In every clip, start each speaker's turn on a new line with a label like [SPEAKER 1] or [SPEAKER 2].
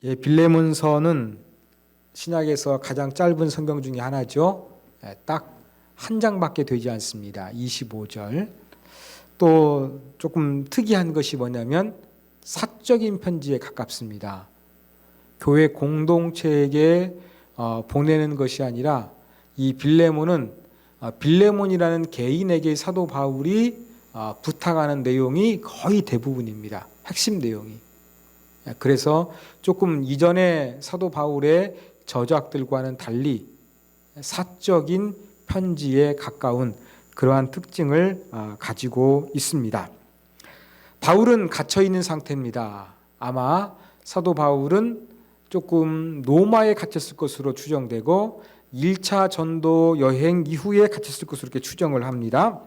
[SPEAKER 1] 빌레몬서는 신약에서 가장 짧은 성경 중에 하나죠. 딱 한 장밖에 되지 않습니다. 25절. 또 조금 특이한 것이 뭐냐면 사적인 편지에 가깝습니다. 교회 공동체에게 보내는 것이 아니라 이 빌레몬은 빌레몬이라는 개인에게 사도 바울이 부탁하는 내용이 거의 대부분입니다. 핵심 내용이. 그래서 조금 이전에 사도 바울의 저작들과는 달리 사적인 편지에 가까운 그러한 특징을 가지고 있습니다. 바울은 갇혀 있는 상태입니다. 아마 사도 바울은 조금 로마에 갇혔을 것으로 추정되고 1차 전도 여행 이후에 갇혔을 것으로 이렇게 추정을 합니다.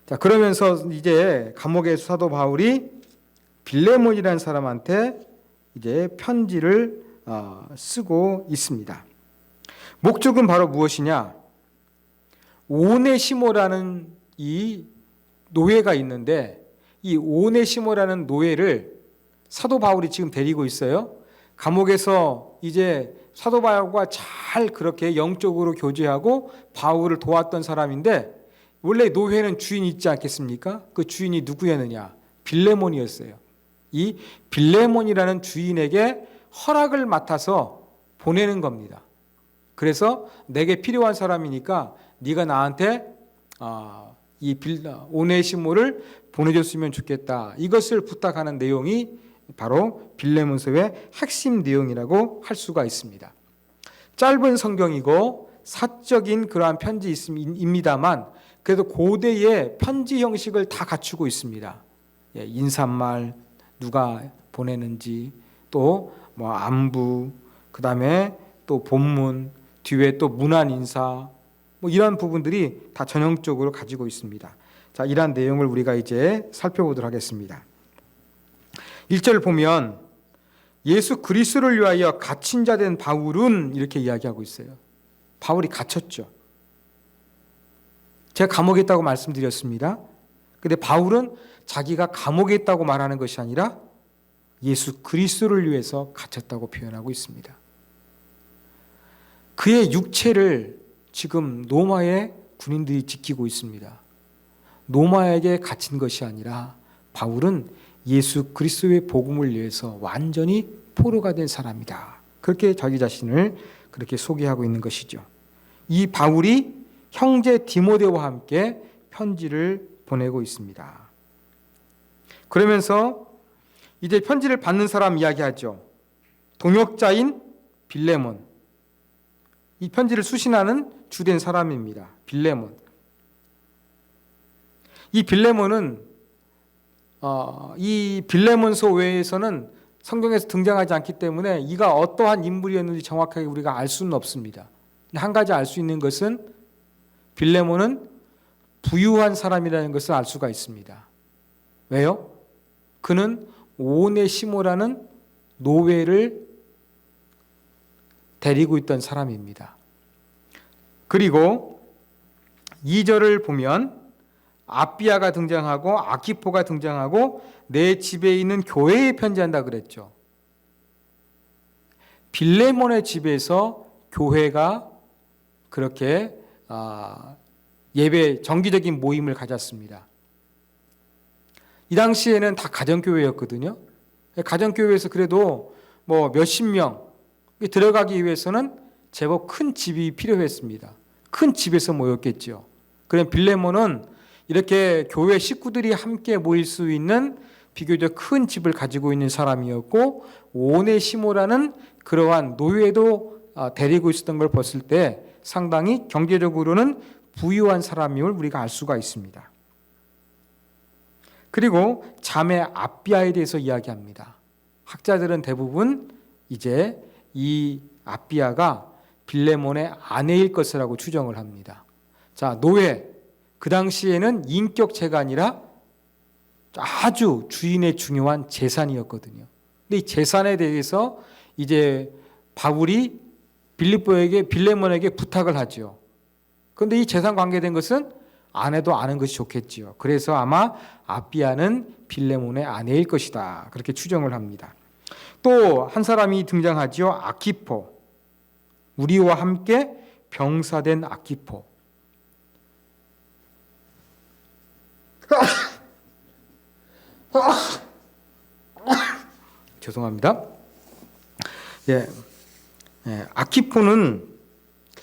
[SPEAKER 1] 자, 그러면서 이제 감옥에서 사도 바울이 빌레몬이라는 사람한테 이제 편지를 쓰고 있습니다. 목적은 바로 무엇이냐? 오네시모라는 이 노예가 있는데 이 오네시모라는 노예를 사도 바울이 지금 데리고 있어요. 감옥에서 이제 사도 바울과 잘 그렇게 영적으로 교제하고 바울을 도왔던 사람인데 원래 노예는 주인이 있지 않겠습니까? 그 주인이 누구였느냐? 빌레몬이었어요. 이 빌레몬이라는 주인에게 허락을 맡아서 보내는 겁니다. 그래서 내게 필요한 사람이니까 네가 나한테 이 오네시모를 보내줬으면 좋겠다. 이것을 부탁하는 내용이 바로 빌레몬서의 핵심 내용이라고 할 수가 있습니다. 짧은 성경이고 사적인 그러한 편지입니다만 그래도 고대의 편지 형식을 다 갖추고 있습니다. 인사말, 누가 보내는지, 또 뭐 안부, 그 다음에 또 본문, 뒤에 또 문안 인사, 뭐 이런 부분들이 다 전형적으로 가지고 있습니다. 자, 이러한 내용을 우리가 이제 살펴보도록 하겠습니다. 1절 보면 예수 그리스도를 위하여 갇힌 자 된 바울은 이렇게 이야기하고 있어요. 바울이 갇혔죠. 제가 감옥에 있다고 말씀드렸습니다. 근데 바울은 자기가 감옥에 있다고 말하는 것이 아니라 예수 그리스도를 위해서 갇혔다고 표현하고 있습니다. 그의 육체를 지금 로마의 군인들이 지키고 있습니다. 로마에게 갇힌 것이 아니라 바울은 예수 그리스도의 복음을 위해서 완전히 포로가 된 사람이다. 그렇게 자기 자신을 그렇게 소개하고 있는 것이죠. 이 바울이 형제 디모데와 함께 편지를 보내고 있습니다. 그러면서 이제 편지를 받는 사람 이야기하죠. 동역자인 빌레몬. 이 편지를 수신하는 주된 사람입니다. 빌레몬. 이 빌레몬은 이 빌레몬서 외에서는 성경에서 등장하지 않기 때문에 이가 어떠한 인물이었는지 정확하게 우리가 알 수는 없습니다. 한 가지 알 수 있는 것은 빌레몬은 부유한 사람이라는 것을 알 수가 있습니다. 왜요? 그는 오네시모라는 노예를 데리고 있던 사람입니다. 그리고 2절을 보면 아비아가 등장하고 아키포가 등장하고 내 집에 있는 교회에 편지한다 그랬죠. 빌레몬의 집에서 교회가 그렇게 예배 정기적인 모임을 가졌습니다. 이 당시에는 다 가정교회였거든요. 가정교회에서 그래도 뭐 몇십 명 들어가기 위해서는 제법 큰 집이 필요했습니다. 큰 집에서 모였겠죠. 그럼 빌레몬은 이렇게 교회 식구들이 함께 모일 수 있는 비교적 큰 집을 가지고 있는 사람이었고 오네시모라는 그러한 노예도 데리고 있었던 걸 봤을 때 상당히 경제적으로는 부유한 사람임을 우리가 알 수가 있습니다. 그리고 자매 아비아에 대해서 이야기합니다. 학자들은 대부분 이제 이 아비아가 빌레몬의 아내일 것이라고 추정을 합니다. 자, 노예. 그 당시에는 인격체가 아니라 아주 주인의 중요한 재산이었거든요. 근데 이 재산에 대해서 이제 바울이 빌레몬에게 부탁을 하죠. 그런데 이 재산 관계된 것은 아내도 아는 것이 좋겠지요. 그래서 아마 아비아는 빌레몬의 아내일 것이다. 그렇게 추정을 합니다. 또 한 사람이 등장하지요. 아키포. 우리와 함께 병사된 아키포. 죄송합니다. 예, 아키포는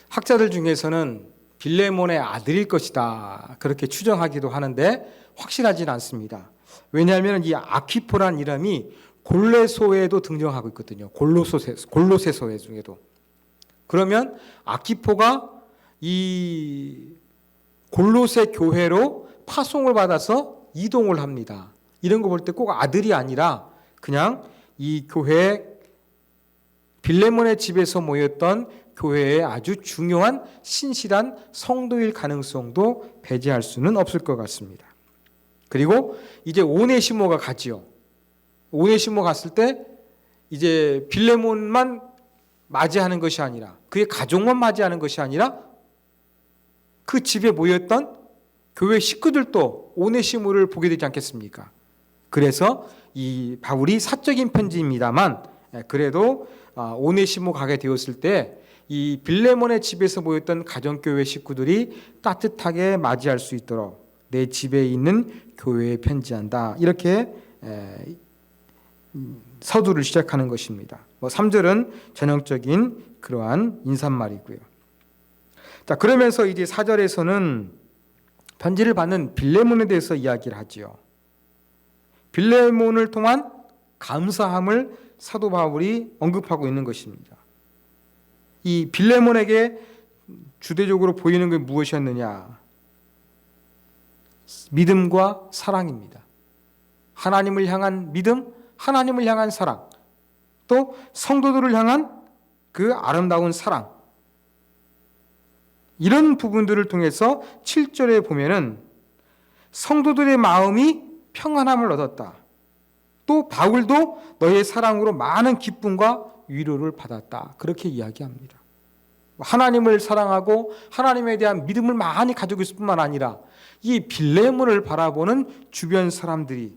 [SPEAKER 1] 학자들 중에서는 빌레몬의 아들일 것이다 그렇게 추정하기도 하는데 확실하지는 않습니다. 왜냐하면 이 아키포란 이름이 골레소에도 등장하고 있거든요. 골로새서 중에도. 그러면 아키포가 이 골로새 교회로 파송을 받아서 이동을 합니다. 이런 거 볼 때 꼭 아들이 아니라 그냥 이 교회 빌레몬의 집에서 모였던 교회의 아주 중요한 신실한 성도일 가능성도 배제할 수는 없을 것 같습니다. 그리고 이제 오네시모가 가지요. 오네시모 갔을 때 이제 빌레몬만 맞이하는 것이 아니라 그의 가족만 맞이하는 것이 아니라 그 집에 모였던 교회 식구들도 오네시모를 보게 되지 않겠습니까? 그래서 이 바울이 사적인 편지입니다만 그래도 오네시모 가게 되었을 때 이 빌레몬의 집에서 모였던 가정교회 식구들이 따뜻하게 맞이할 수 있도록 내 집에 있는 교회에 편지한다. 이렇게 서두를 시작하는 것입니다. 3절은 전형적인 그러한 인사말이고요. 자, 그러면서 이제 4절에서는 편지를 받는 빌레몬에 대해서 이야기를 하지요. 빌레몬을 통한 감사함을 사도 바울이 언급하고 있는 것입니다. 이 빌레몬에게 주대적으로 보이는 게 무엇이었느냐? 믿음과 사랑입니다. 하나님을 향한 믿음, 하나님을 향한 사랑, 또 성도들을 향한 그 아름다운 사랑. 이런 부분들을 통해서 7절에 보면은 성도들의 마음이 평안함을 얻었다. 또 바울도 너의 사랑으로 많은 기쁨과 위로를 받았다. 그렇게 이야기합니다. 하나님을 사랑하고 하나님에 대한 믿음을 많이 가지고 있을 뿐만 아니라 이 빌레몬을 바라보는 주변 사람들이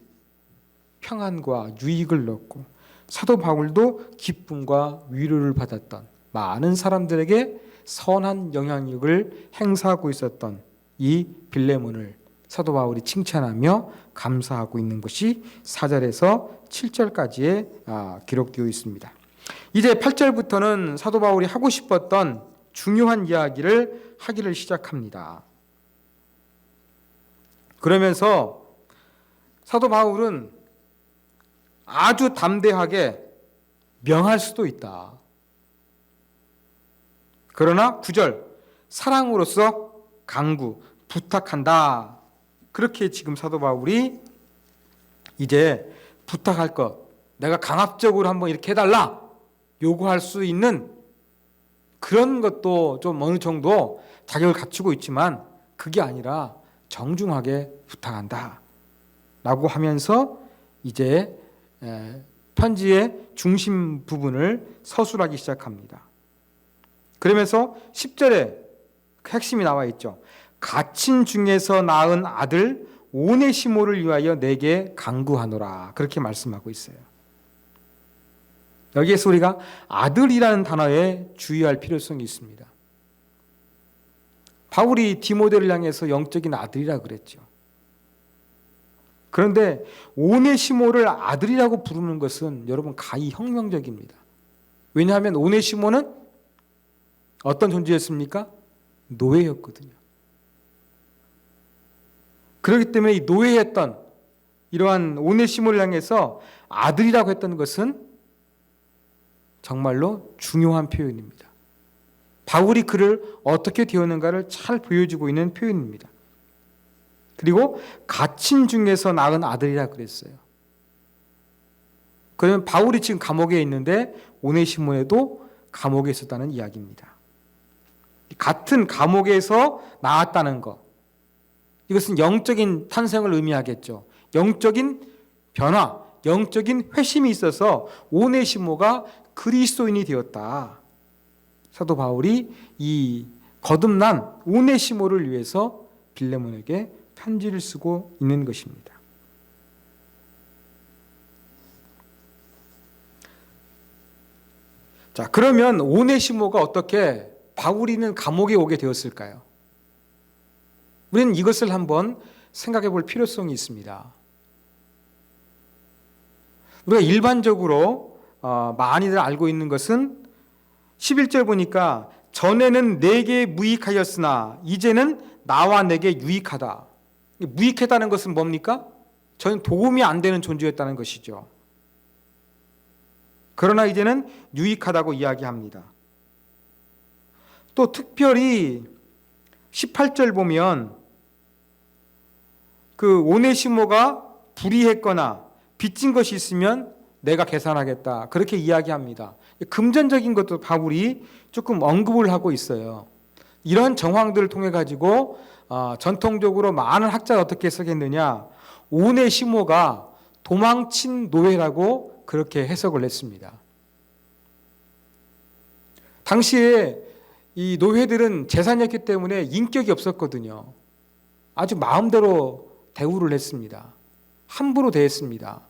[SPEAKER 1] 평안과 유익을 얻고 사도 바울도 기쁨과 위로를 받았던 많은 사람들에게 선한 영향력을 행사하고 있었던 이 빌레몬을 사도 바울이 칭찬하며 감사하고 있는 것이 4절에서 7절까지에 기록되어 있습니다. 이제 8절부터는 사도 바울이 하고 싶었던 중요한 이야기를 하기를 시작합니다. 그러면서 사도 바울은 아주 담대하게 명할 수도 있다. 그러나 9절 사랑으로서 강구, 부탁한다. 그렇게 지금 사도 바울이 이제 부탁할 것, 내가 강압적으로 한번 이렇게 해달라 요구할 수 있는 그런 것도 좀 어느 정도 자격을 갖추고 있지만 그게 아니라 정중하게 부탁한다 라고 하면서 이제 편지의 중심 부분을 서술하기 시작합니다. 그러면서 10절에 핵심이 나와 있죠. 갇힌 중에서 낳은 아들 오네시모를 위하여 내게 간구하노라. 그렇게 말씀하고 있어요. 여기에서 우리가 아들이라는 단어에 주의할 필요성이 있습니다. 바울이 디모데를 향해서 영적인 아들이라 그랬죠. 그런데 오네시모를 아들이라고 부르는 것은 여러분 가히 혁명적입니다. 왜냐하면 오네시모는 어떤 존재였습니까? 노예였거든요. 그렇기 때문에 이 노예였던 이러한 오네시모를 향해서 아들이라고 했던 것은 정말로 중요한 표현입니다. 바울이 그를 어떻게 되었는가를 잘 보여주고 있는 표현입니다. 그리고 갇힌 중에서 낳은 아들이라 그랬어요. 그러면 바울이 지금 감옥에 있는데 오네시모에도 감옥에 있었다는 이야기입니다. 같은 감옥에서 나왔다는 것, 이것은 영적인 탄생을 의미하겠죠. 영적인 변화, 영적인 회심이 있어서 오네시모가 그리스도인이 되었다. 사도 바울이 이 거듭난 오네시모를 위해서 빌레몬에게 편지를 쓰고 있는 것입니다. 자, 그러면 오네시모가 어떻게 바울이 있는 감옥에 오게 되었을까요? 우리는 이것을 한번 생각해 볼 필요성이 있습니다. 우리가 일반적으로 많이들 알고 있는 것은 11절 보니까 전에는 내게 무익하였으나 이제는 나와 내게 유익하다. 무익하다는 것은 뭡니까? 저는 도움이 안 되는 존재였다는 것이죠. 그러나 이제는 유익하다고 이야기합니다. 또 특별히 18절 보면 그 오네시모가 불의했거나 빚진 것이 있으면 내가 계산하겠다. 그렇게 이야기합니다. 금전적인 것도 바울이 조금 언급을 하고 있어요. 이런 정황들을 통해 가지고 전통적으로 많은 학자가 어떻게 해석했느냐, 오네시모가 도망친 노예라고 그렇게 해석을 했습니다. 당시에 이 노예들은 재산이었기 때문에 인격이 없었거든요. 아주 마음대로 대우를 했습니다. 함부로 대했습니다.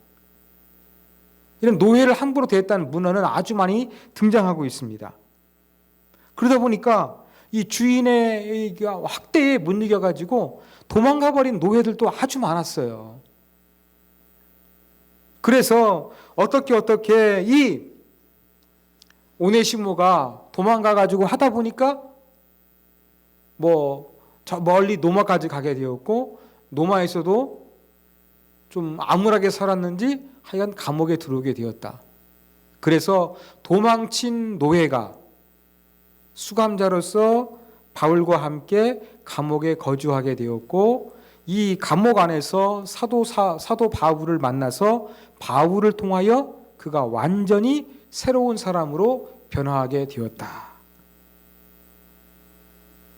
[SPEAKER 1] 이런 노예를 함부로 대했다는 문헌은 아주 많이 등장하고 있습니다. 그러다 보니까 이 주인의 학대에 못 이겨가지고 도망가 버린 노예들도 아주 많았어요. 그래서 어떻게 이 오네시모가 도망가가지고 하다 보니까 저 멀리 노마까지 가게 되었고, 노마에서도 좀 암울하게 살았는지 하여간 감옥에 들어오게 되었다. 그래서 도망친 노예가 수감자로서 바울과 함께 감옥에 거주하게 되었고, 이 감옥 안에서 사도 바울을 만나서 바울을 통하여 그가 완전히 새로운 사람으로 변화하게 되었다.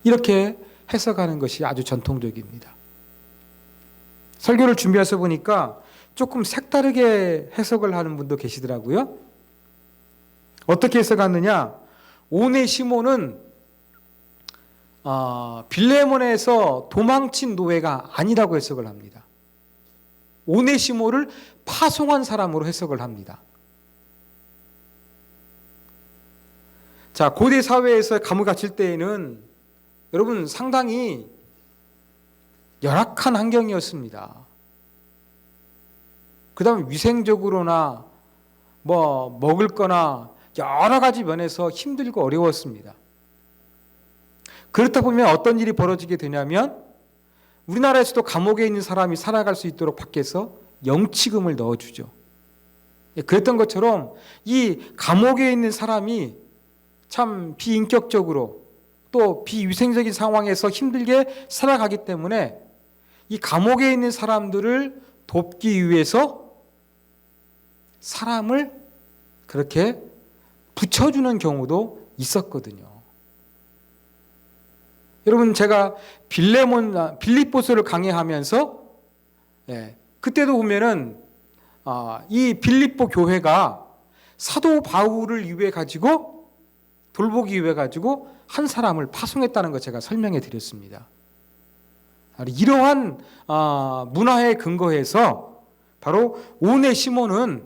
[SPEAKER 1] 이렇게 해석하는 것이 아주 전통적입니다. 설교를 준비해서 보니까 조금 색다르게 해석을 하는 분도 계시더라고요. 어떻게 해석하느냐? 오네시모는 빌레몬에서 도망친 노예가 아니라고 해석을 합니다. 오네시모를 파송한 사람으로 해석을 합니다. 자, 고대 사회에서 감옥에 갇힐 때에는 여러분 상당히 열악한 환경이었습니다. 그 다음에 위생적으로나 먹을 거나 여러 가지 면에서 힘들고 어려웠습니다. 그렇다 보면 어떤 일이 벌어지게 되냐면, 우리나라에서도 감옥에 있는 사람이 살아갈 수 있도록 밖에서 영치금을 넣어주죠. 그랬던 것처럼 이 감옥에 있는 사람이 참 비인격적으로 또 비위생적인 상황에서 힘들게 살아가기 때문에 이 감옥에 있는 사람들을 돕기 위해서 사람을 그렇게 붙여주는 경우도 있었거든요. 여러분, 제가 빌립보서를 강의하면서 그때도 보면은 이 빌립보 교회가 사도 바울을 위해 가지고 돌보기 위해 가지고 한 사람을 파송했다는 거 제가 설명해 드렸습니다. 이러한 문화에 근거해서 바로 오네시모는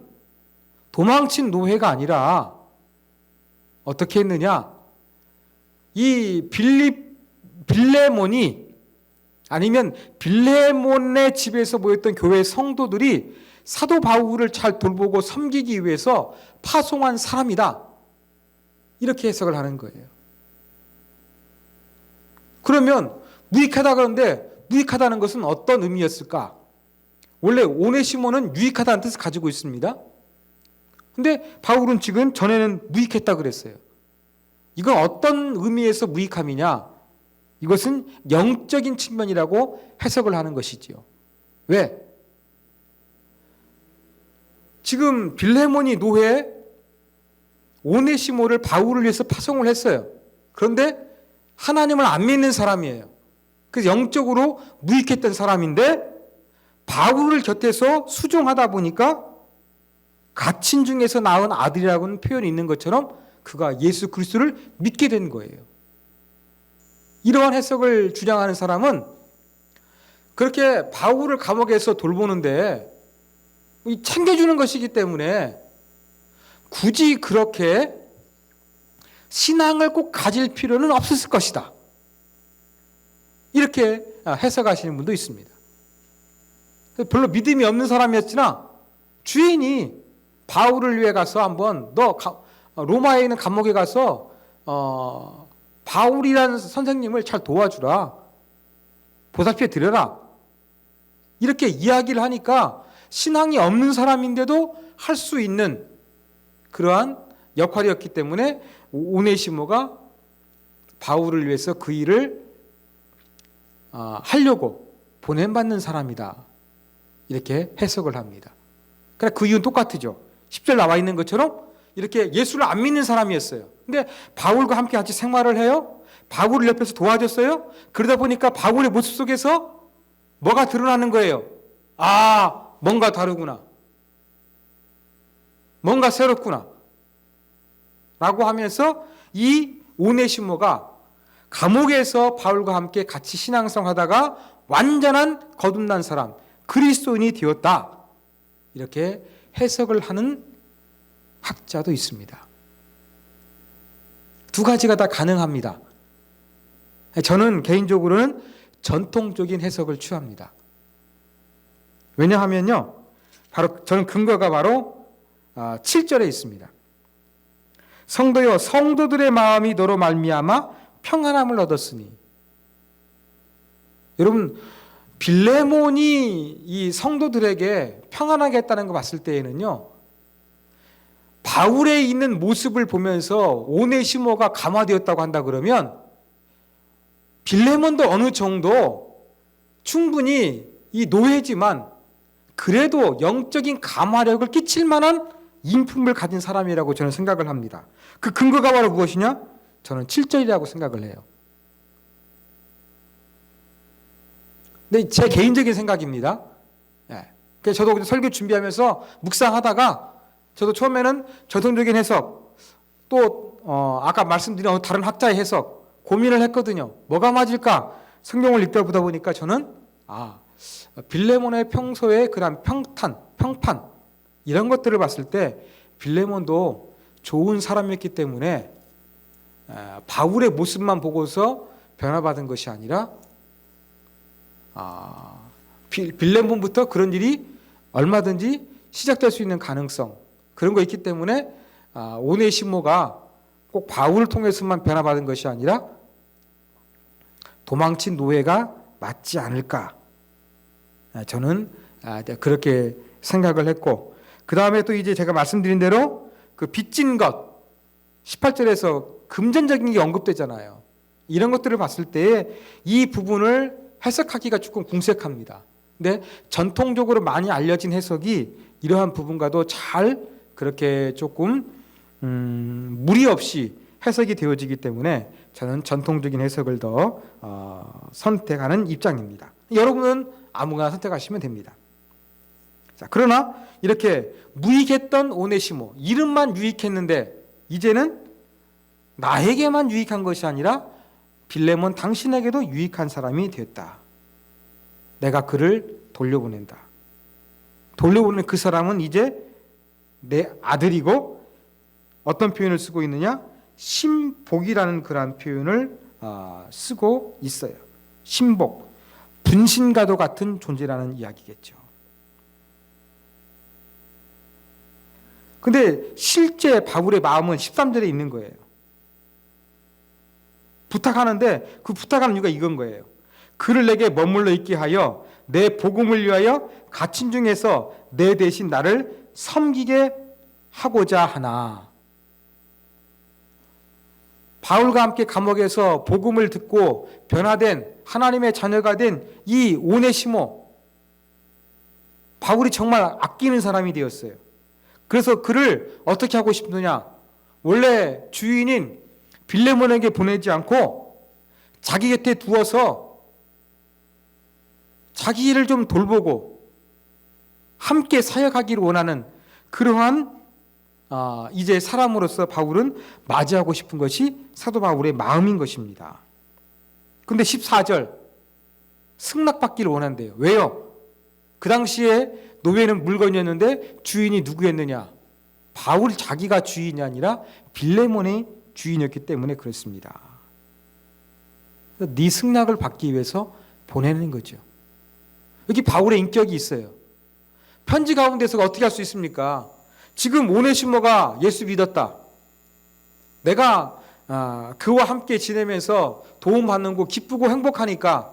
[SPEAKER 1] 도망친 노예가 아니라 어떻게 했느냐, 이 빌레몬이 아니면 빌레몬의 집에서 모였던 교회 성도들이 사도 바울을 잘 돌보고 섬기기 위해서 파송한 사람이다, 이렇게 해석을 하는 거예요. 그러면 무익하다 그러는데, 무익하다는 것은 어떤 의미였을까? 원래 오네시모는 유익하다는 뜻을 가지고 있습니다. 근데 바울은 지금 전에는 무익했다 그랬어요. 이건 어떤 의미에서 무익함이냐? 이것은 영적인 측면이라고 해석을 하는 것이지요. 왜? 지금 빌레몬이 노예 오네시모를 바울을 위해서 파송을 했어요. 그런데 하나님을 안 믿는 사람이에요. 그래서 영적으로 무익했던 사람인데, 바울을 곁에서 수종하다 보니까 갇힌 중에서 낳은 아들이라고는 표현이 있는 것처럼 그가 예수 그리스도를 믿게 된 거예요. 이러한 해석을 주장하는 사람은 그렇게 바울을 감옥에서 돌보는데 챙겨주는 것이기 때문에 굳이 그렇게 신앙을 꼭 가질 필요는 없었을 것이다. 이렇게 해석하시는 분도 있습니다. 별로 믿음이 없는 사람이었으나 주인이 바울을 위해 가서 한번 로마에 있는 감옥에 가서 바울이라는 선생님을 잘 도와주라. 보살펴 드려라. 이렇게 이야기를 하니까 신앙이 없는 사람인데도 할 수 있는 그러한 역할이었기 때문에 오네시모가 바울을 위해서 그 일을 하려고 보냄받는 사람이다. 이렇게 해석을 합니다. 그러니까 그 이유는 똑같죠. 10절 나와 있는 것처럼 이렇게 예수를 안 믿는 사람이었어요. 근데 바울과 함께 같이 생활을 해요. 바울을 옆에서 도와줬어요. 그러다 보니까 바울의 모습 속에서 뭐가 드러나는 거예요. 뭔가 다르구나. 뭔가 새롭구나. 라고 하면서 이 오네시모가 감옥에서 바울과 함께 같이 신앙생활하다가 완전한 거듭난 사람, 그리스도인이 되었다. 이렇게 해석을 하는 학자도 있습니다. 두 가지가 다 가능합니다. 저는 개인적으로는 전통적인 해석을 취합니다. 왜냐하면요, 저는 근거가 바로 7절에 있습니다. 성도여, 성도들의 마음이 너로 말미암아 평안함을 얻었으니. 여러분, 빌레몬이 이 성도들에게 평안하게 했다는 거 봤을 때에는요, 바울에 있는 모습을 보면서 오네시모가 감화되었다고 한다 그러면 빌레몬도 어느 정도 충분히 이 노예지만 그래도 영적인 감화력을 끼칠 만한 인품을 가진 사람이라고 저는 생각을 합니다. 그 근거가 바로 무엇이냐? 저는 7절이라고 생각을 해요. 근데 제 개인적인 생각입니다. 그래서 저도 설교 준비하면서 묵상하다가 저도 처음에는 전통적인 해석 또 아까 말씀드린 다른 학자의 해석 고민을 했거든요. 뭐가 맞을까? 성경을 읽다 보니까 저는 빌레몬의 평소에 그런 평판 이런 것들을 봤을 때 빌레몬도 좋은 사람이었기 때문에 바울의 모습만 보고서 변화받은 것이 아니라 빌레몬부터 그런 일이 얼마든지 시작될 수 있는 가능성 그런 거 있기 때문에 오네시모가 꼭 바울을 통해서만 변화받은 것이 아니라 도망친 노예가 맞지 않을까. 저는 그렇게 생각을 했고, 그 다음에 또 이제 제가 말씀드린 대로 그 빚진 것 18절에서 금전적인 게 언급되잖아요. 이런 것들을 봤을 때 이 부분을 해석하기가 조금 궁색합니다. 근데 전통적으로 많이 알려진 해석이 이러한 부분과도 잘 그렇게 조금 무리 없이 해석이 되어지기 때문에 저는 전통적인 해석을 더 선택하는 입장입니다. 여러분은 아무거나 선택하시면 됩니다. 자, 그러나 이렇게 무익했던 오네시모, 이름만 유익했는데 이제는 나에게만 유익한 것이 아니라 빌레몬 당신에게도 유익한 사람이 되었다. 내가 그를 돌려보낸다. 돌려보낸 그 사람은 이제 내 아들이고, 어떤 표현을 쓰고 있느냐? 신복이라는 그러한 표현을 쓰고 있어요. 신복, 분신과도 같은 존재라는 이야기겠죠. 근데 실제 바울의 마음은 13절에 있는 거예요. 부탁하는데 그 부탁하는 이유가 이건 거예요. 그를 내게 머물러 있게 하여 내 복음을 위하여 갇힌 중에서 내 대신 나를 섬기게 하고자 하나. 바울과 함께 감옥에서 복음을 듣고 변화된 하나님의 자녀가 된 이 오네시모, 바울이 정말 아끼는 사람이 되었어요. 그래서 그를 어떻게 하고 싶느냐? 원래 주인인 빌레몬에게 보내지 않고 자기 곁에 두어서 자기 일을 좀 돌보고 함께 사역하기를 원하는 그러한 이제 사람으로서 바울은 맞이하고 싶은 것이 사도 바울의 마음인 것입니다. 그런데 14절 승낙받기를 원한대요. 왜요? 그 당시에 노예는 물건이었는데 주인이 누구였느냐? 바울 자기가 주인이 아니라 빌레몬이 주인이었기 때문에 그렇습니다. 네 승낙을 받기 위해서 보내는 거죠. 여기 바울의 인격이 있어요. 편지 가운데서 어떻게 할 수 있습니까? 지금 오네시모가 예수 믿었다. 내가 그와 함께 지내면서 도움받는 거 기쁘고 행복하니까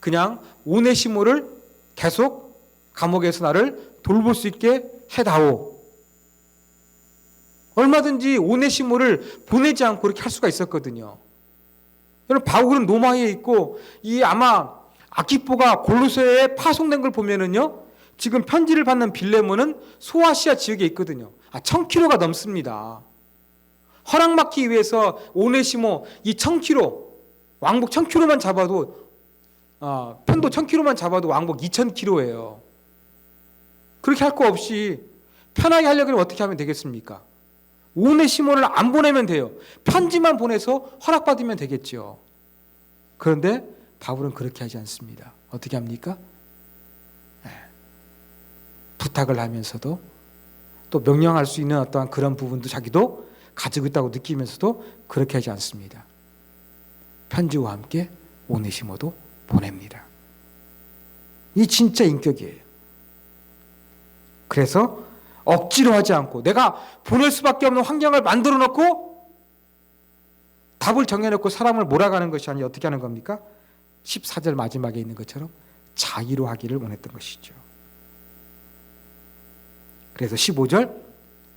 [SPEAKER 1] 그냥 오네시모를 계속 감옥에서 나를 돌볼 수 있게 해다오. 얼마든지 오네시모를 보내지 않고 그렇게 할 수가 있었거든요. 여러분, 바울은 로마에 있고 이 아마 아키포가 골로새에 파송된 걸 보면은요, 지금 편지를 받는 빌레몬은 소아시아 지역에 있거든요. 1000km가 넘습니다. 허락 받기 위해서 오네시모 이 1000km, 왕복 1000km만 잡아도 편도 1000km만 잡아도 왕복 2000km예요. 그렇게 할 거 없이 편하게 하려면 어떻게 하면 되겠습니까? 오네시모를 안 보내면 돼요. 편지만 보내서 허락받으면 되겠죠. 그런데 바울은 그렇게 하지 않습니다. 어떻게 합니까? 부탁을 하면서도 또 명령할 수 있는 어떠한 그런 부분도 자기도 가지고 있다고 느끼면서도 그렇게 하지 않습니다. 편지와 함께 오네시모도 보냅니다. 이 진짜 인격이에요. 그래서 억지로 하지 않고 내가 보낼 수밖에 없는 환경을 만들어 놓고 답을 정해놓고 사람을 몰아가는 것이 아니라 어떻게 하는 겁니까? 14절 마지막에 있는 것처럼 자기로 하기를 원했던 것이죠. 그래서 15절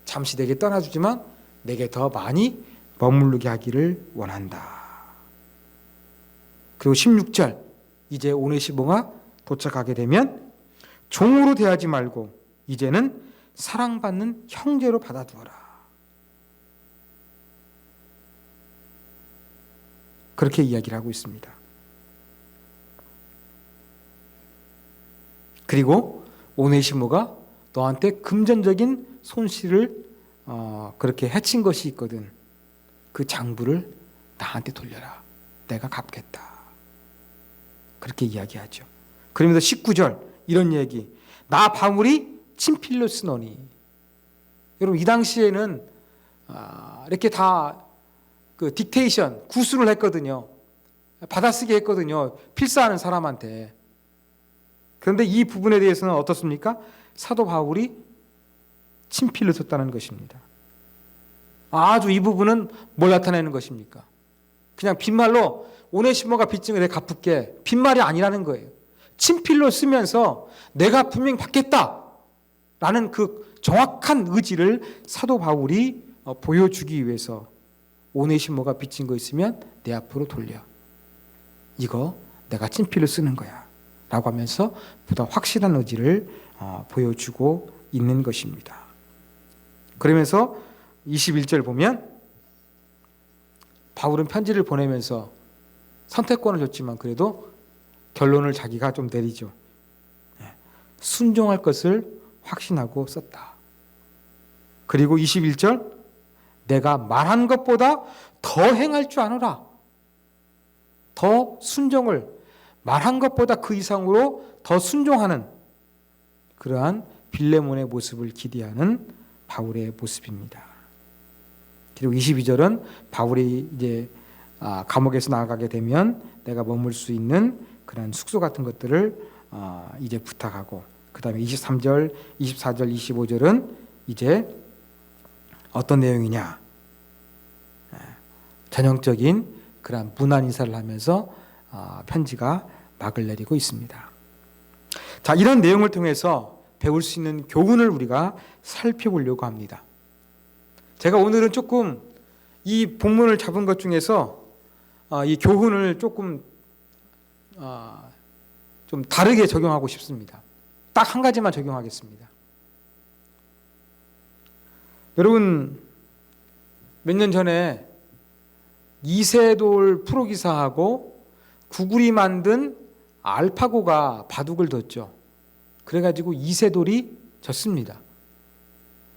[SPEAKER 1] 잠시 내게 떠나주지만 내게 더 많이 머무르게 하기를 원한다. 그리고 16절 이제 오네시모가 도착하게 되면 종으로 대하지 말고 이제는 사랑받는 형제로 받아두어라. 그렇게 이야기를 하고 있습니다. 그리고 오네시모가 너한테 금전적인 손실을 그렇게 해친 것이 있거든. 그 장부를 나한테 돌려라. 내가 갚겠다. 그렇게 이야기하죠. 그러면서 19절 이런 얘기. 나 바울이 친필로 쓰노니. 여러분, 이 당시에는 이렇게 다 그 딕테이션 구술을 했거든요. 받아쓰기 했거든요. 필사하는 사람한테. 그런데 이 부분에 대해서는 어떻습니까? 사도 바울이 친필로 썼다는 것입니다. 아주 이 부분은 뭘 나타내는 것입니까? 그냥 빈말로 오네시모가 빚진 거 내가 갚을게. 빈말이 아니라는 거예요. 친필로 쓰면서 내가 분명히 받겠다라는 그 정확한 의지를 사도 바울이 보여주기 위해서 오네시모가 빚진 거 있으면 내 앞으로 돌려. 이거 내가 친필로 쓰는 거야. 라고 하면서 보다 확실한 의지를 보여주고 있는 것입니다. 그러면서 21절 보면 바울은 편지를 보내면서 선택권을 줬지만 그래도 결론을 자기가 좀 내리죠. 순종할 것을 확신하고 썼다. 그리고 21절 내가 말한 것보다 더 행할 줄 아노라. 더 순종을 말한 것보다 그 이상으로 더 순종하는 그러한 빌레몬의 모습을 기대하는 바울의 모습입니다. 그리고 22절은 바울이 이제 감옥에서 나가게 되면 내가 머물 수 있는 그런 숙소 같은 것들을 이제 부탁하고, 그 다음에 23절, 24절, 25절은 이제 어떤 내용이냐, 전형적인 그런 문안 인사를 하면서 편지가 막을 내리고 있습니다. 자, 이런 내용을 통해서 배울 수 있는 교훈을 우리가 살펴보려고 합니다. 제가 오늘은 조금 이 본문을 잡은 것 중에서 이 교훈을 조금 좀 다르게 적용하고 싶습니다. 딱 한 가지만 적용하겠습니다. 여러분, 몇 년 전에 이세돌 프로기사하고 구글이 만든 알파고가 바둑을 뒀죠. 그래가지고 이세돌이 졌습니다.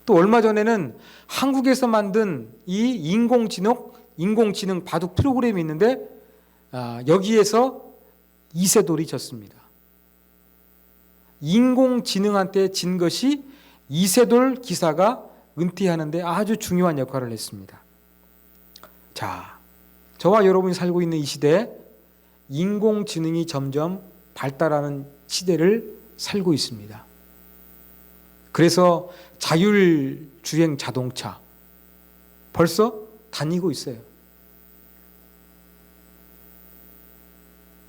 [SPEAKER 1] 또 얼마 전에는 한국에서 만든 이 인공지능 바둑 프로그램이 있는데 여기에서 이세돌이 졌습니다. 인공지능한테 진 것이 이세돌 기사가 은퇴하는데 아주 중요한 역할을 했습니다. 자, 저와 여러분이 살고 있는 이 시대에 인공지능이 점점 발달하는 시대를 살고 있습니다. 그래서 자율주행 자동차 벌써 다니고 있어요.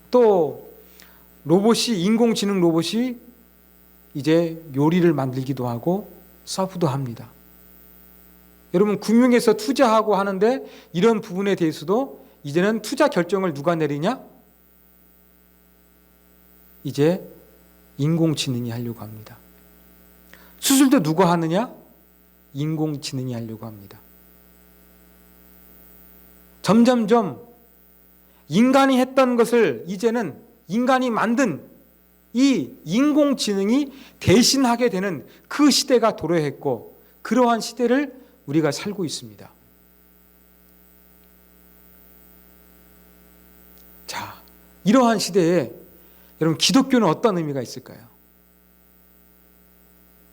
[SPEAKER 1] 또 로봇이, 인공지능 로봇이 이제 요리를 만들기도 하고 서브도 합니다. 여러분, 금융에서 투자하고 하는데 이런 부분에 대해서도 이제는 투자 결정을 누가 내리냐? 이제 인공지능이 하려고 합니다. 수술도 누가 하느냐? 인공지능이 하려고 합니다. 점점점 인간이 했던 것을 이제는 인간이 만든 이 인공지능이 대신하게 되는 그 시대가 도래했고, 그러한 시대를 우리가 살고 있습니다. 자, 이러한 시대에 여러분, 기독교는 어떤 의미가 있을까요?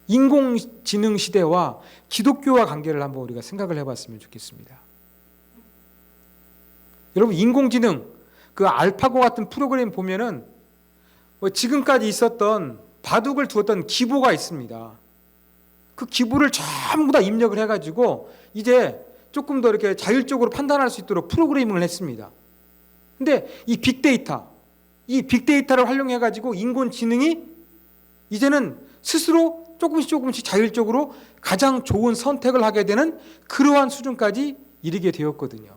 [SPEAKER 1] 인공지능 시대와 기독교와 관계를 한번 우리가 생각을 해봤으면 좋겠습니다. 여러분, 인공지능, 그 알파고 같은 프로그램 보면은 지금까지 있었던 바둑을 두었던 기보가 있습니다. 그 기보를 전부 다 입력을 해가지고 이제 조금 더 이렇게 자율적으로 판단할 수 있도록 프로그래밍을 했습니다. 근데 이 빅데이터를 활용해가지고 인공지능이 이제는 스스로 조금씩 자율적으로 가장 좋은 선택을 하게 되는 그러한 수준까지 이르게 되었거든요.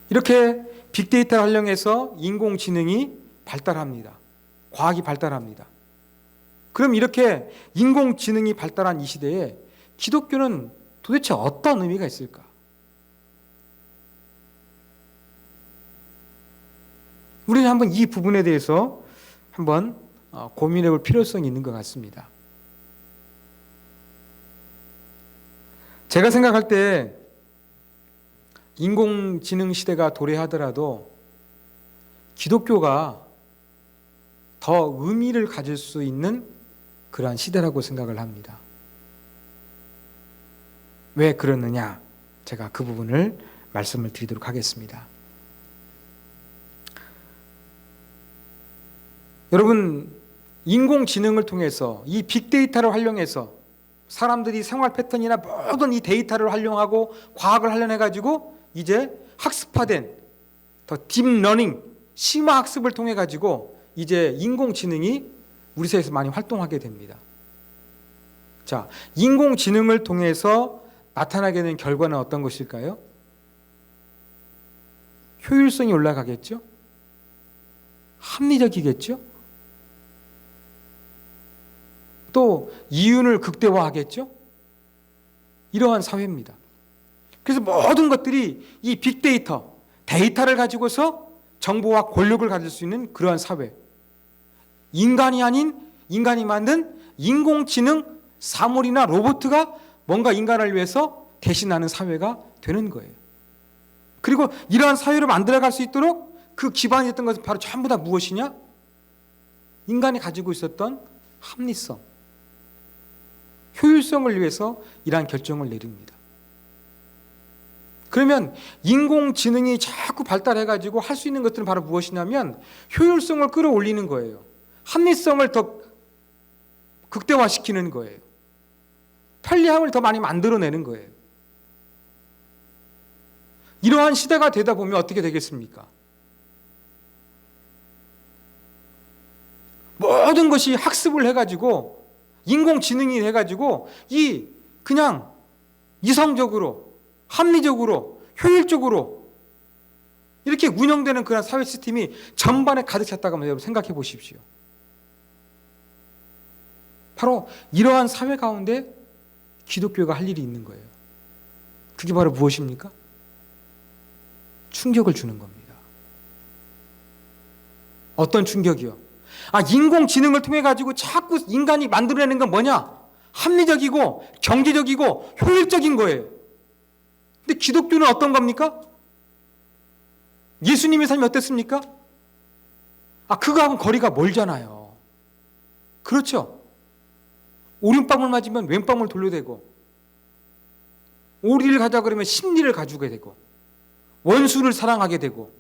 [SPEAKER 1] 이렇게 빅데이터를 활용해서 인공지능이 발달합니다. 과학이 발달합니다. 그럼 이렇게 인공지능이 발달한 이 시대에 기독교는 도대체 어떤 의미가 있을까? 우리는 한번 이 부분에 대해서 한번 고민해 볼 필요성이 있는 것 같습니다. 제가 생각할 때 인공지능 시대가 도래하더라도 기독교가 더 의미를 가질 수 있는 그러한 시대라고 생각을 합니다. 왜 그러느냐? 제가 그 부분을 말씀을 드리도록 하겠습니다. 여러분, 인공지능을 통해서 이 빅데이터를 활용해서 사람들이 생활 패턴이나 모든 이 데이터를 활용하고 과학을 활용해가지고 이제 학습화된 더 딥러닝, 심화 학습을 통해 가지고 이제 인공지능이 우리 사회에서 많이 활동하게 됩니다. 자, 인공지능을 통해서 나타나게 되는 결과는 어떤 것일까요? 효율성이 올라가겠죠? 합리적이겠죠? 또 이윤을 극대화하겠죠? 이러한 사회입니다. 그래서 모든 것들이 이 빅데이터, 데이터를 가지고서 정보와 권력을 가질 수 있는 그러한 사회. 인간이 아닌 인간이 만든 인공지능 사물이나 로봇가 뭔가 인간을 위해서 대신하는 사회가 되는 거예요. 그리고 이러한 사회를 만들어갈 수 있도록 그 기반이 됐던 것은 바로 전부 다 무엇이냐? 인간이 가지고 있었던 합리성, 효율성을 위해서 이러한 결정을 내립니다. 그러면 인공지능이 자꾸 발달해가지고 할 수 있는 것들은 바로 무엇이냐면 효율성을 끌어올리는 거예요. 합리성을 더 극대화시키는 거예요. 편리함을 더 많이 만들어내는 거예요. 이러한 시대가 되다 보면 어떻게 되겠습니까? 모든 것이 학습을 해가지고 인공지능이 해가지고 그냥 이성적으로 합리적으로 효율적으로 이렇게 운영되는 그런 사회 시스템이 전반에 가득 찼다고 하면 여러분 생각해 보십시오. 바로 이러한 사회 가운데 기독교가 할 일이 있는 거예요. 그게 바로 무엇입니까? 충격을 주는 겁니다. 어떤 충격이요? 인공지능을 통해 가지고 자꾸 인간이 만들어내는 건 뭐냐? 합리적이고 경제적이고 효율적인 거예요. 근데 기독교는 어떤 겁니까? 예수님의 삶이 어땠습니까? 그거하고는 거리가 멀잖아요. 그렇죠? 오른밤을 맞으면 왼밤을 돌려대고 오리를 가자 그러면 심리를 가지게 되고 원수를 사랑하게 되고,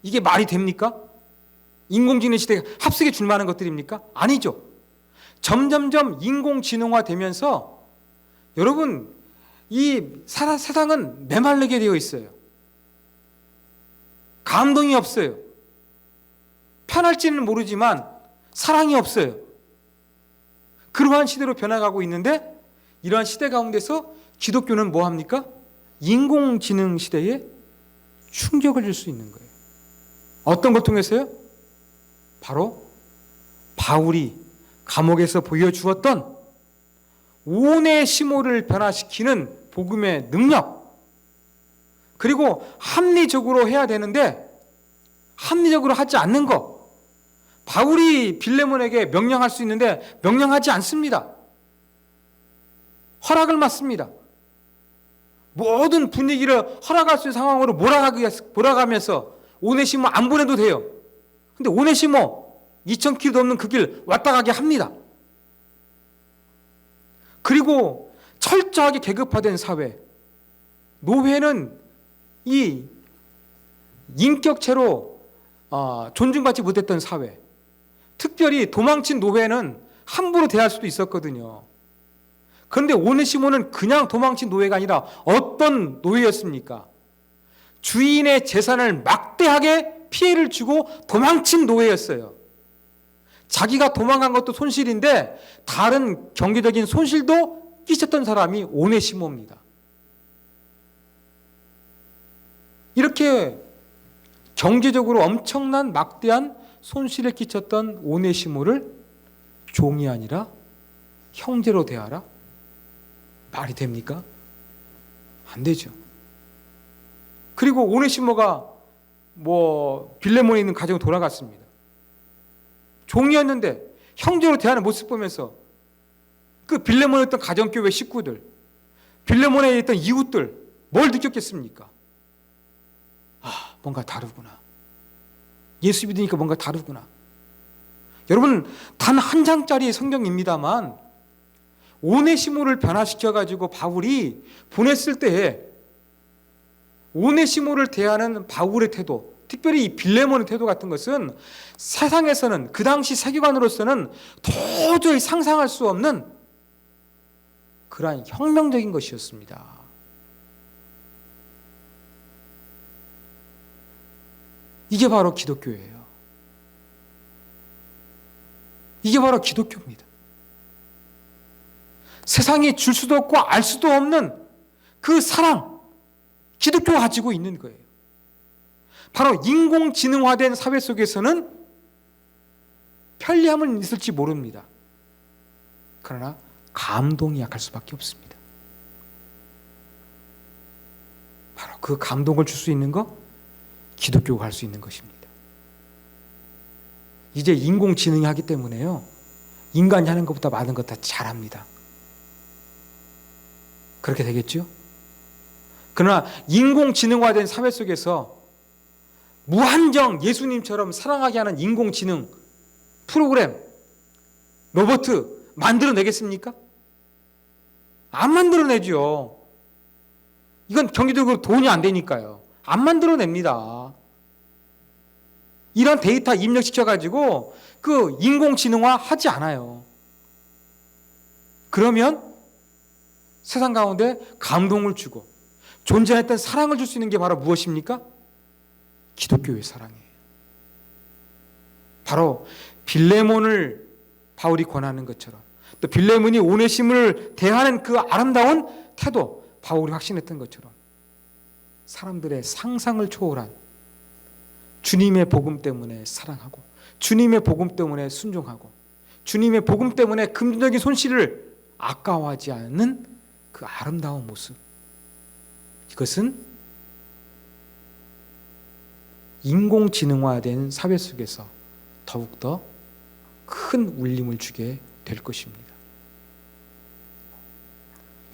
[SPEAKER 1] 이게 말이 됩니까? 인공지능 시대에 합석에 줄 만한 것들입니까? 아니죠. 점점점 인공지능화 되면서 여러분, 이 세상은 메말르게 되어 있어요. 감동이 없어요. 편할지는 모르지만 사랑이 없어요. 그러한 시대로 변화가고 있는데, 이러한 시대 가운데서 기독교는 뭐 합니까? 인공지능 시대에 충격을 줄 수 있는 거예요. 어떤 걸 통해서요? 바로 바울이 감옥에서 보여주었던 오네시모를 변화시키는 복음의 능력, 그리고 합리적으로 해야 되는데 합리적으로 하지 않는 것. 바울이 빌레몬에게 명령할 수 있는데 명령하지 않습니다. 허락을 받습니다. 모든 분위기를 허락할 수 있는 상황으로 몰아가면서 오네시모 안 보내도 돼요. 근데 오네시모 2000km 넘는 그 길 왔다 가게 합니다. 그리고 철저하게 계급화된 사회, 노회는 이 인격체로 존중받지 못했던 사회, 특별히 도망친 노회는 함부로 대할 수도 있었거든요. 그런데 오네시모는 그냥 도망친 노예가 아니라 어떤 노예였습니까? 주인의 재산을 막대하게 피해를 주고 도망친 노예였어요. 자기가 도망간 것도 손실인데 다른 경제적인 손실도 끼쳤던 사람이 오네시모입니다. 이렇게 경제적으로 엄청난 막대한 손실을 끼쳤던 오네시모를 종이 아니라 형제로 대하라? 말이 됩니까? 안 되죠. 그리고 오네시모가 빌레몬에 있는 가정에 돌아갔습니다. 종이었는데 형제로 대하는 모습 보면서 그 빌레몬에 있던 가정교회 식구들, 빌레몬에 있던 이웃들 뭘 느꼈겠습니까? 뭔가 다르구나. 예수 믿으니까 뭔가 다르구나. 여러분, 단 한 장짜리 성경입니다만 오네시모를 변화시켜가지고 바울이 보냈을 때에 오네시모를 대하는 바울의 태도, 특별히 이 빌레몬의 태도 같은 것은 세상에서는, 그 당시 세계관으로서는 도저히 상상할 수 없는 그러한 혁명적인 것이었습니다. 이게 바로 기독교예요. 이게 바로 기독교입니다. 세상이 줄 수도 없고 알 수도 없는 그 사랑, 기독교가 가지고 있는 거예요. 바로 인공지능화된 사회 속에서는 편리함은 있을지 모릅니다. 그러나 감동이 약할 수밖에 없습니다. 바로 그 감동을 줄 수 있는 것, 기독교가 할 수 있는 것입니다. 이제 인공지능이 하기 때문에요, 인간이 하는 것보다 많은 것 다 잘합니다. 그렇게 되겠죠? 그러나 인공지능화된 사회 속에서 무한정 예수님처럼 사랑하게 하는 인공지능 프로그램, 로봇 만들어내겠습니까? 안 만들어내죠. 이건 경제적으로 돈이 안 되니까요. 안 만들어냅니다. 이런 데이터 입력시켜가지고 그 인공지능화 하지 않아요. 그러면 세상 가운데 감동을 주고 존재했던 사랑을 줄 수 있는 게 바로 무엇입니까? 기독교의 사랑이에요. 바로 빌레몬을 바울이 권하는 것처럼, 또 빌레몬이 오네시모를 대하는 그 아름다운 태도, 바울이 확신했던 것처럼 사람들의 상상을 초월한 주님의 복음 때문에 사랑하고, 주님의 복음 때문에 순종하고, 주님의 복음 때문에 금전적인 손실을 아까워하지 않는 그 아름다운 모습, 이것은 인공지능화된 사회 속에서 더욱더 큰 울림을 주게 될 것입니다.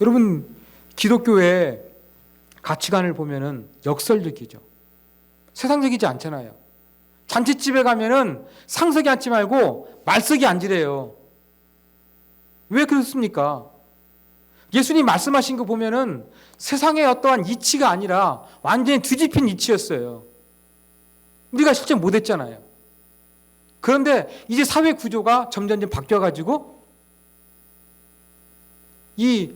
[SPEAKER 1] 여러분, 기독교의 가치관을 보면은 역설적이죠. 세상적이지 않잖아요. 잔치집에 가면은 상석에 앉지 말고 말석에 앉으래요. 왜 그렇습니까? 예수님 말씀하신 거 보면은 세상의 어떠한 이치가 아니라 완전히 뒤집힌 이치였어요. 우리가 실제 못했잖아요. 그런데 이제 사회 구조가 점점 바뀌어가지고 이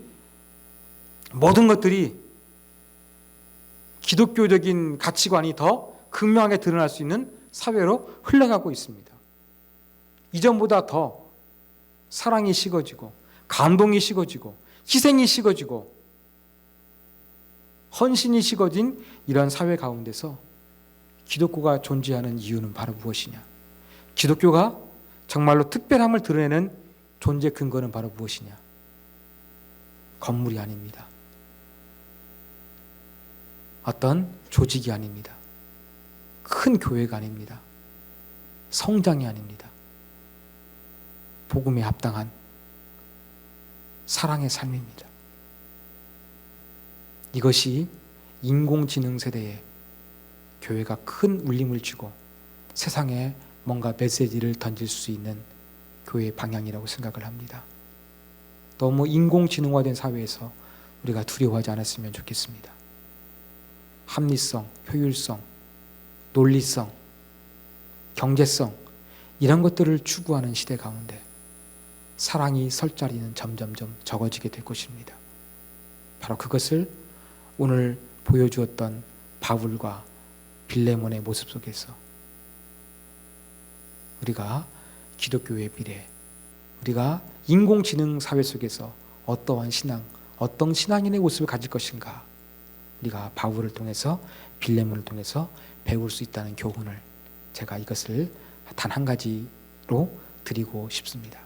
[SPEAKER 1] 모든 것들이 기독교적인 가치관이 더 극명하게 드러날 수 있는 사회로 흘러가고 있습니다. 이전보다 더 사랑이 식어지고 감동이 식어지고 희생이 식어지고 헌신이 식어진 이런 사회 가운데서 기독교가 존재하는 이유는 바로 무엇이냐? 기독교가 정말로 특별함을 드러내는 존재 근거는 바로 무엇이냐? 건물이 아닙니다. 어떤 조직이 아닙니다. 큰 교회가 아닙니다. 성장이 아닙니다. 복음에 합당한 사랑의 삶입니다. 이것이 인공지능 세대에 교회가 큰 울림을 주고 세상에 뭔가 메시지를 던질 수 있는 교회의 방향이라고 생각을 합니다. 너무 인공지능화된 사회에서 우리가 두려워하지 않았으면 좋겠습니다. 합리성, 효율성, 논리성, 경제성 이런 것들을 추구하는 시대 가운데 사랑이 설 자리는 점점점 적어지게 될 것입니다. 바로 그것을 오늘 보여주었던 바울과 빌레몬의 모습 속에서 우리가 기독교의 미래, 우리가 인공지능 사회 속에서 어떠한 신앙, 어떤 신앙인의 모습을 가질 것인가 우리가 바울을 통해서 빌레몬을 통해서 배울 수 있다는 교훈을 제가 이것을 단 한 가지로 드리고 싶습니다.